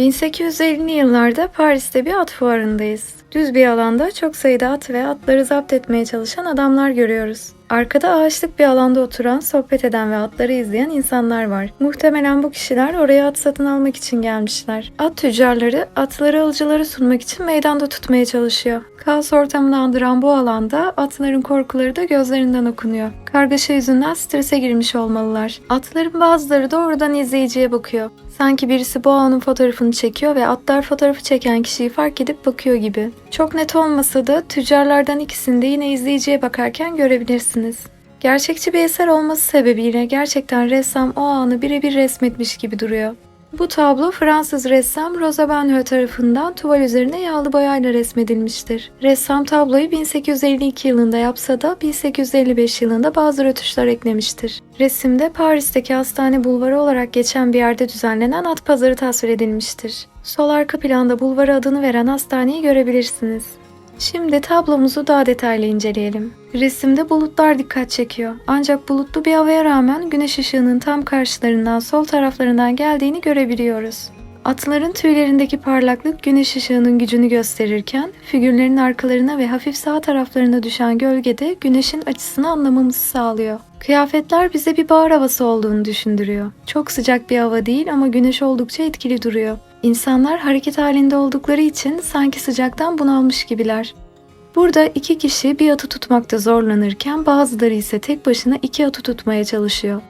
1850'li yıllarda Paris'te bir at fuarındayız. Düz bir alanda çok sayıda at ve atları zapt etmeye çalışan adamlar görüyoruz. Arkada ağaçlık bir alanda oturan, sohbet eden ve atları izleyen insanlar var. Muhtemelen bu kişiler oraya at satın almak için gelmişler. At tüccarları atları alıcılara sunmak için meydanda tutmaya çalışıyor. Kaos ortamını andıran bu alanda atların korkuları da gözlerinden okunuyor. Kargaşa yüzünden strese girmiş olmalılar. Atların bazıları doğrudan izleyiciye bakıyor. Sanki birisi bu anın fotoğrafını çekiyor ve atlar fotoğrafı çeken kişiyi fark edip bakıyor gibi. Çok net olmasa da tüccarlardan ikisini de yine izleyiciye bakarken görebilirsiniz. Gerçekçi bir eser olması sebebiyle gerçekten ressam o anı birebir resmetmiş gibi duruyor. Bu tablo Fransız ressam Rosa Bonheur tarafından tuval üzerine yağlı boyayla resmedilmiştir. Ressam tabloyu 1852 yılında yapsa da 1855 yılında bazı rötuşlar eklemiştir. Resimde Paris'teki Hastane Bulvarı olarak geçen bir yerde düzenlenen at pazarı tasvir edilmiştir. Sol arka planda bulvara adını veren hastaneyi görebilirsiniz. Şimdi tablomuzu daha detaylı inceleyelim. Resimde bulutlar dikkat çekiyor. Ancak bulutlu bir havaya rağmen güneş ışığının tam karşılarından sol taraflarından geldiğini görebiliyoruz. Atların tüylerindeki parlaklık güneş ışığının gücünü gösterirken, figürlerin arkalarına ve hafif sağ taraflarına düşen gölge de güneşin açısını anlamamızı sağlıyor. Kıyafetler bize bir bahar havası olduğunu düşündürüyor. Çok sıcak bir hava değil ama güneş oldukça etkili duruyor. İnsanlar hareket halinde oldukları için sanki sıcaktan bunalmış gibiler. Burada iki kişi bir atı tutmakta zorlanırken bazıları ise tek başına iki atı tutmaya çalışıyor.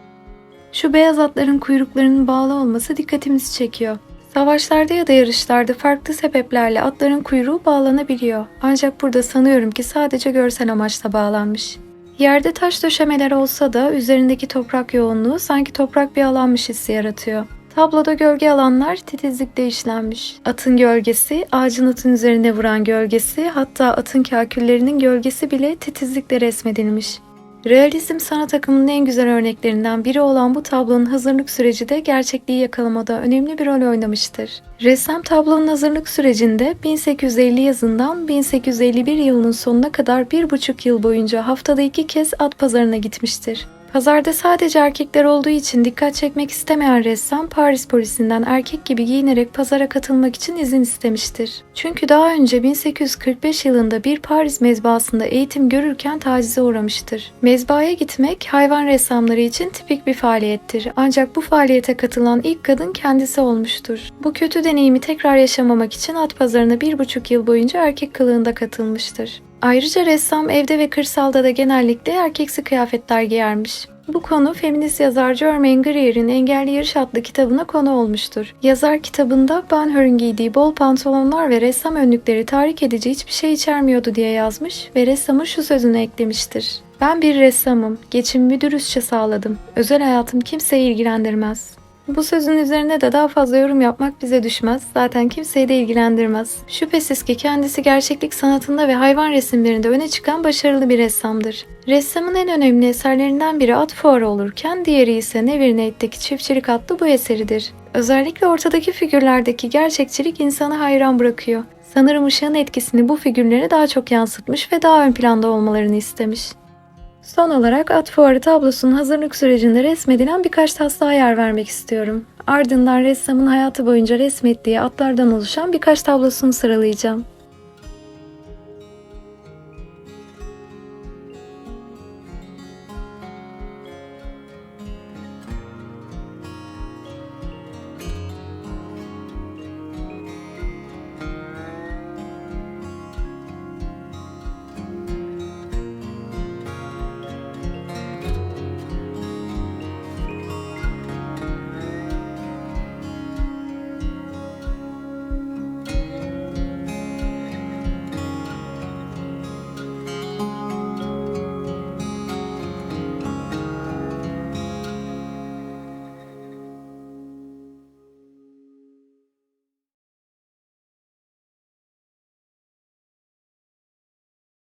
Şu beyaz atların kuyruklarının bağlı olması dikkatimizi çekiyor. Savaşlarda ya da yarışlarda farklı sebeplerle atların kuyruğu bağlanabiliyor. Ancak burada sanıyorum ki sadece görsel amaçla bağlanmış. Yerde taş döşemeler olsa da üzerindeki toprak yoğunluğu sanki toprak bir alanmış hissi yaratıyor. Tabloda gölge alanlar titizlikle işlenmiş. Atın gölgesi, ağacın atın üzerine vuran gölgesi, hatta atın kaküllerinin gölgesi bile titizlikle resmedilmiş. Realizm sanat akımının en güzel örneklerinden biri olan bu tablonun hazırlık süreci de gerçekliği yakalamada önemli bir rol oynamıştır. Ressam tablonun hazırlık sürecinde 1850 yazından 1851 yılının sonuna kadar 1,5 yıl boyunca haftada 2 kez at pazarına gitmiştir. Pazarda sadece erkekler olduğu için dikkat çekmek istemeyen ressam Paris polisinden erkek gibi giyinerek pazara katılmak için izin istemiştir. Çünkü daha önce 1845 yılında bir Paris mezbahasında eğitim görürken tacize uğramıştır. Mezbahaya gitmek hayvan ressamları için tipik bir faaliyettir. Ancak bu faaliyete katılan ilk kadın kendisi olmuştur. Bu kötü deneyimi tekrar yaşamamak için at pazarına 1,5 yıl boyunca erkek kılığında katılmıştır. Ayrıca ressam evde ve kırsalda da genellikle erkeksi kıyafetler giyermiş. Bu konu feminist yazar Germaine Greer'in Engelli Yarış adlı kitabına konu olmuştur. Yazar kitabında Bonheur'un giydiği bol pantolonlar ve ressam önlükleri tahrik edici hiçbir şey içermiyordu diye yazmış ve ressamın şu sözünü eklemiştir. Ben bir ressamım, geçimimi dürüstçe sağladım. Özel hayatım kimseyi ilgilendirmez. Bu sözün üzerine de daha fazla yorum yapmak bize düşmez. Zaten kimseyi de ilgilendirmez. Şüphesiz ki kendisi gerçeklik sanatında ve hayvan resimlerinde öne çıkan başarılı bir ressamdır. Ressamın en önemli eserlerinden biri At Fuarı olurken diğeri ise Never Nate'deki Çiftçilik adlı bu eseridir. Özellikle ortadaki figürlerdeki gerçekçilik insanı hayran bırakıyor. Sanırım ışığın etkisini bu figürlere daha çok yansıtmış ve daha ön planda olmalarını istemiş. Son olarak at fuarı tablosunun hazırlık sürecinde resmedilen birkaç taslağa yer vermek istiyorum. Ardından ressamın hayatı boyunca resmettiği atlardan oluşan birkaç tablosunu sıralayacağım.